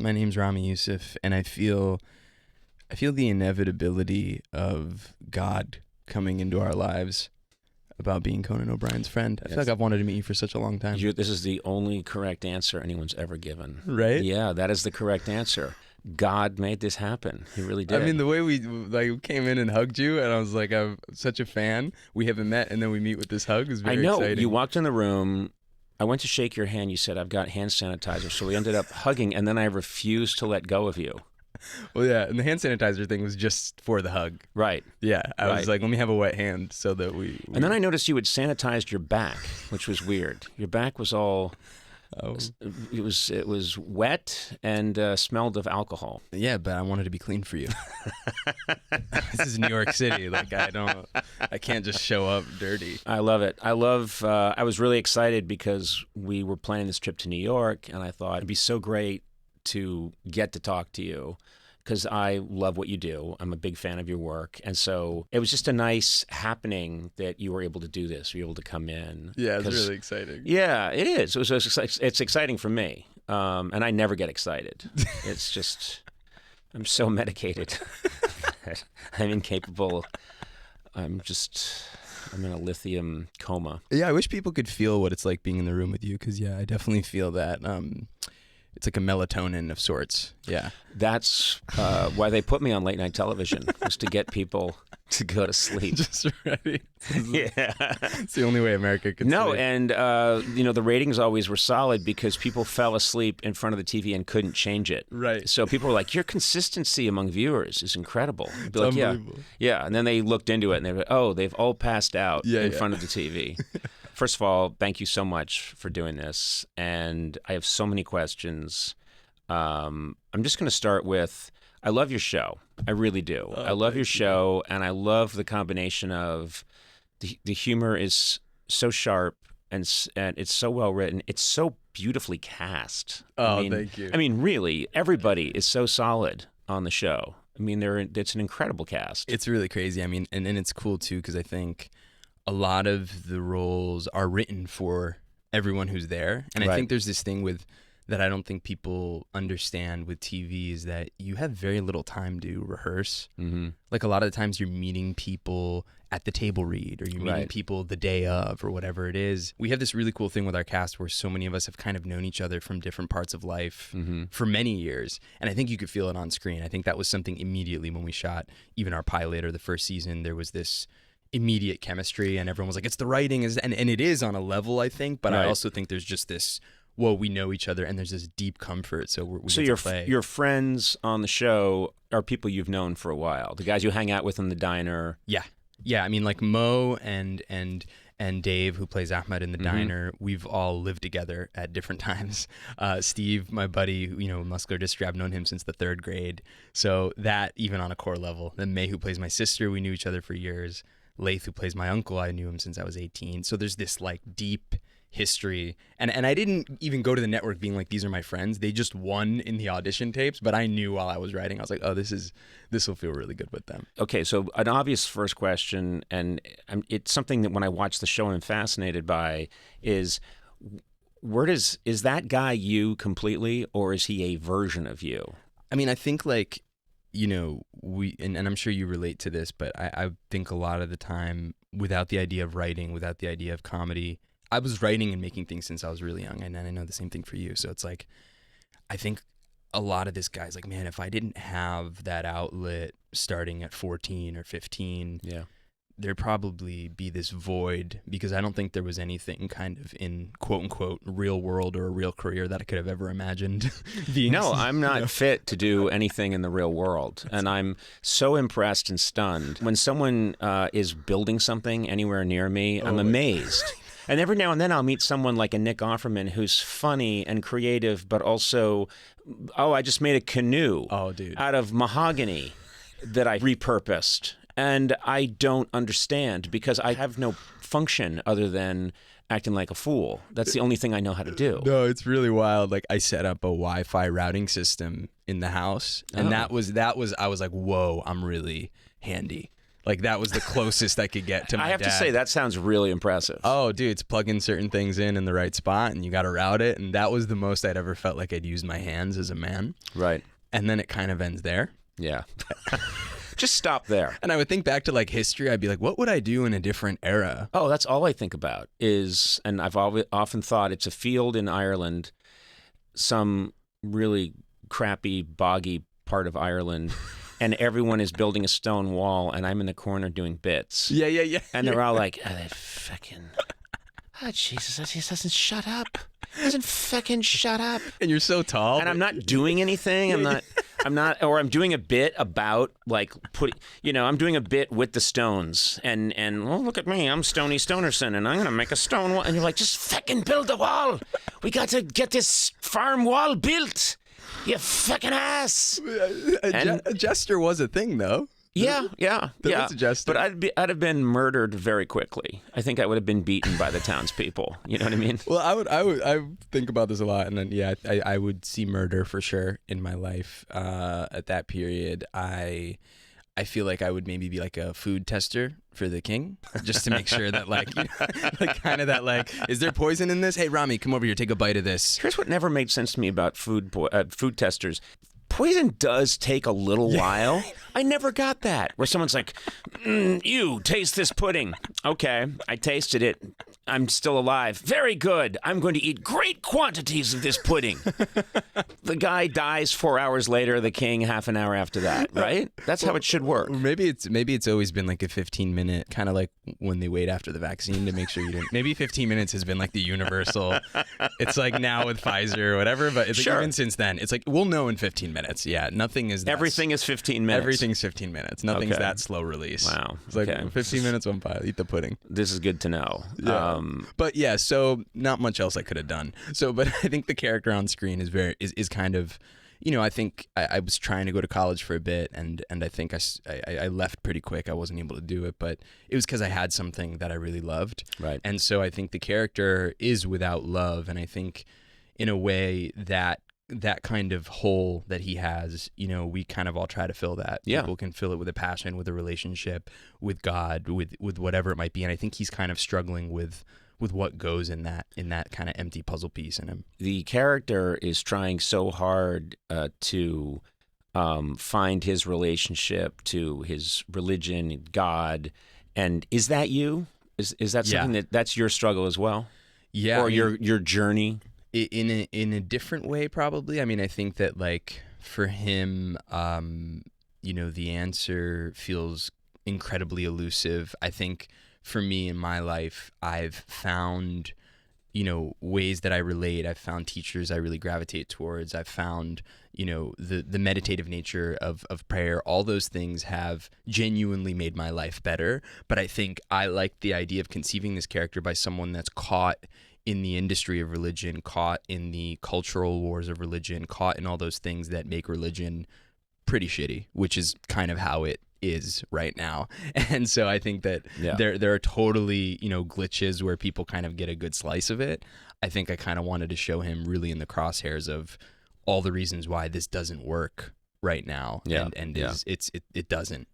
My name's Ramy Youssef, and I feel the inevitability of God coming into our lives about being Conan O'Brien's friend. I feel like I've wanted to meet you for such a long time. This is the only correct answer anyone's ever given. Right? Yeah, that is the correct answer. God made this happen. He really did. I mean, the way we came in and hugged you, and I was like, I'm such a fan. We haven't met, and then we meet with this hug. Is very exciting. I know. You walked in the room. I went to shake your hand. You said, I've got hand sanitizer. So we ended up hugging, and then I refused to let go of you. Well, yeah, and the hand sanitizer thing was just for the hug. Right. Yeah, I was like, let me have a wet hand so that we... And then I noticed you had sanitized your back, which was weird. Your back was all... Oh. It was wet and smelled of alcohol. Yeah, but I wanted to be clean for you. This is New York City. Like I can't just show up dirty. I love it. I was really excited because we were planning this trip to New York, and I thought it'd be so great to get to talk to you because I love what you do. I'm a big fan of your work. And so it was just a nice happening that you were able to do this. You were able to come in. Yeah, it's really exciting. Yeah, it is. It's exciting for me. And I never get excited. It's just, I'm so medicated. I'm incapable. I'm in a lithium coma. Yeah, I wish people could feel what it's like being in the room with you because, yeah, I definitely feel that. It's like a melatonin of sorts. Yeah. That's why they put me on late night television, was to get people to go to sleep. Just ready. Yeah. It's the only way America can sleep. And, the ratings always were solid because people fell asleep in front of the TV and couldn't change it. Right. So people were like, your consistency among viewers is incredible. It's like, unbelievable. Yeah. And then they looked into it and they were, they've all passed out in front of the TV. First of all, thank you so much for doing this. And I have so many questions. I'm just going to start with, I love your show. I really do. I love your show, and I love the combination of the humor is so sharp and it's so well written. It's so beautifully cast. Thank you. I mean, really, everybody is so solid on the show. I mean, it's an incredible cast. It's really crazy. I mean, and it's cool too because I think a lot of the roles are written for everyone who's there. And I think there's this thing that I don't think people understand with TV is that you have very little time to rehearse. Mm-hmm. Like a lot of the times you're meeting people at the table read or you're meeting people the day of or whatever it is. We have this really cool thing with our cast where so many of us have kind of known each other from different parts of life for many years. And I think you could feel it on screen. I think that was something immediately when we shot even our pilot or the first season, there was this immediate chemistry and everyone was like, it's the writing, and it is on a level, I think, but I also think there's just this, we know each other and there's this deep comfort, so we get to play. Your friends on the show are people you've known for a while, the guys you hang out with in the diner. Yeah, I mean, like Mo and Dave, who plays Ahmed in the diner, we've all lived together at different times. Steve, my buddy, muscular dystrophy, I've known him since the 3rd grade, so that even on a core level. Then May, who plays my sister, we knew each other for years. Laith, who plays my uncle, I knew him since I was 18. So there's this like deep history. And I didn't even go to the network being like, these are my friends. They just won in the audition tapes, but I knew while I was writing, I was like, this will feel really good with them. Okay, so an obvious first question, and it's something that when I watch the show I'm fascinated by, is is that guy you completely, or is he a version of you? I mean, I think like, and I'm sure you relate to this, but I think a lot of the time without the idea of writing, without the idea of comedy, I was writing and making things since I was really young. And I know the same thing for you. So it's like, I think a lot of this guy's like, man, if I didn't have that outlet starting at 14 or 15, there'd probably be this void because I don't think there was anything kind of in quote unquote real world or a real career that I could have ever imagined being. No, I'm not fit to do anything in the real world. And I'm so impressed and stunned. When someone is building something anywhere near me, I'm amazed. And every now and then I'll meet someone like a Nick Offerman who's funny and creative, but also, I just made a canoe out of mahogany that I repurposed. And I don't understand because I have no function other than acting like a fool. That's the only thing I know how to do. No, it's really wild. Like I set up a Wi-Fi routing system in the house, and that was I was like, whoa, I'm really handy. Like that was the closest I could get to my dad. I have to say that sounds really impressive. Oh, dude, it's plugging certain things in the right spot, and you got to route it. And that was the most I'd ever felt like I'd used my hands as a man. Right. And then it kind of ends there. Yeah. Just stop there. And I would think back to like history. I'd be like, what would I do in a different era? Oh, that's all I think about is, and I've often thought it's a field in Ireland, some really crappy, boggy part of Ireland. And everyone is building a stone wall, and I'm in the corner doing bits. Yeah. And they're all like, that fucking, Jesus, he doesn't shut up. He doesn't fucking shut up. And you're so tall. And I'm not doing anything. Or I'm doing a bit about like I'm doing a bit with the Stones. And well, look at me, I'm Stoney Stonerson, and I'm going to make a stone wall. And you're like, just fucking build the wall. We got to get this farm wall built. You fucking ass! A jester was a thing, though. Yeah. Was a jester. But I'd have been murdered very quickly. I think I would have been beaten by the townspeople. You know what I mean? Well, I would think about this a lot, and then I would see murder for sure in my life. At that period, I feel like I would maybe be like a food tester for the king, just to make sure that like kind of that like, is there poison in this? Hey, Ramy, come over here, take a bite of this. Here's what never made sense to me about food testers. Poison does take a little while. I never got that. Where someone's like, you taste this pudding. Okay, I tasted it. I'm still alive. Very good. I'm going to eat great quantities of this pudding. The guy dies 4 hours later, the king half an hour after that, right? That's how it should work. Maybe it's always been like a 15-minute, kind of like when they wait after the vaccine to make sure you didn't. Maybe 15 minutes has been like the universal. It's like now with Pfizer or whatever, but it's like even since then, it's like we'll know in 15 minutes. Yeah, nothing is that. Everything is 15 minutes. Everything's 15 minutes. Nothing's that slow release. Wow. It's like 15 minutes on fire. Eat the pudding. This is good to know. Yeah. But yeah, so not much else I could have done. So, but I think the character on screen is kind of, I think I was trying to go to college for a bit, and I think I left pretty quick. I wasn't able to do it, but it was because I had something that I really loved. Right. And so I think the character is without love, and I think in a way that kind of hole that he has, we kind of all try to fill that. Yeah. People can fill it with a passion, with a relationship, with God, with whatever it might be. And I think he's kind of struggling with what goes in that kind of empty puzzle piece in him. The character is trying so hard to find his relationship to his religion, God. And is that you? Is that something that's your struggle as well? Yeah. Or your journey? In a different way, probably. I mean, I think that like for him, the answer feels incredibly elusive. I think for me in my life, I've found, ways that I relate. I've found teachers I really gravitate towards. I've found, the meditative nature of prayer. All those things have genuinely made my life better. But I think I like the idea of conceiving this character by someone that's caught in the industry of religion, caught in the cultural wars of religion, caught in all those things that make religion pretty shitty, which is kind of how it is right now. And so I think that there are totally, glitches where people kind of get a good slice of it. I think I kind of wanted to show him really in the crosshairs of all the reasons why this doesn't work right now. Yeah. And it doesn't.